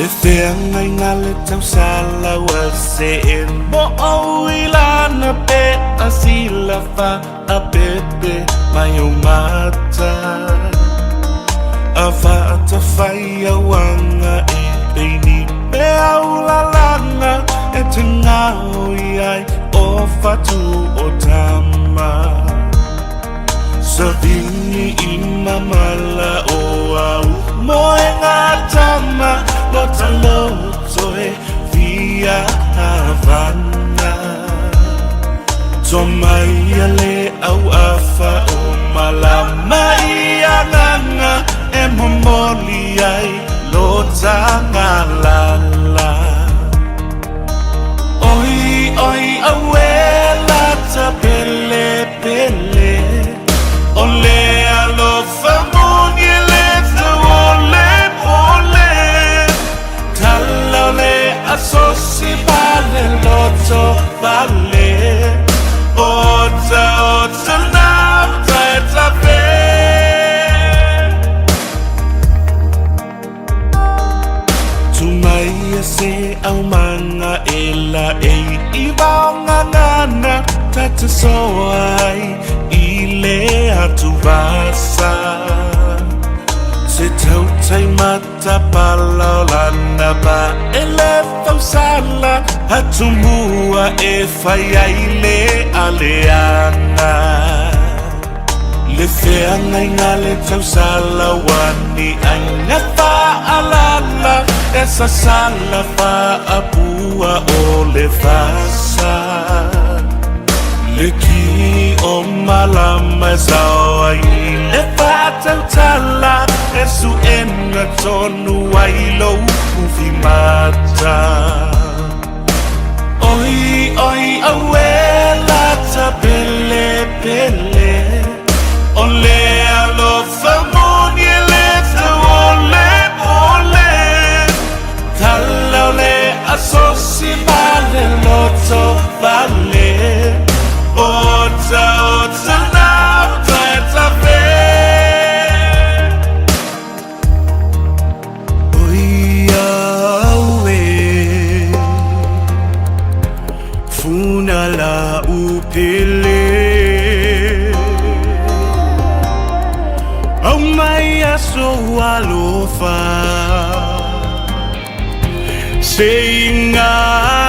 feagaiga le tausala ua se'en mo auila na pe asilafa a pepe mai o mata a whaatawhai a wanga e peini pe aulalanga e te ngaoi ai o whatu o tama Savini i mamala o au mo e ngā tama Lota loto e via Havana Tomai a le au awha o malama i anganga E momoli ai lota ngā lala Oi, oi, awela ta pele pele O le alofa moni le te ole ole Tala le asosi vale loto vale Ota ota nafta e tape Tumai e se au manga e la e I vaonga ngana tata soai le atu vasa Se tautai mata palau lana ba E le tausala Hatu mua e whai ai le aleana Le feagaiga le tausala wani Aina whaalala E sasala whaapua o le vasa Le ki o malama zao ai Le whātautala E su ena tonu ai lo uwhi mata Oi, oi, awela ta pele pele O le alofa moni e le te ole ole Tala o le asosi vale loto vale Ota, ota, nafta e tape Oia aue Funala upele Au mai aso alofa Se inga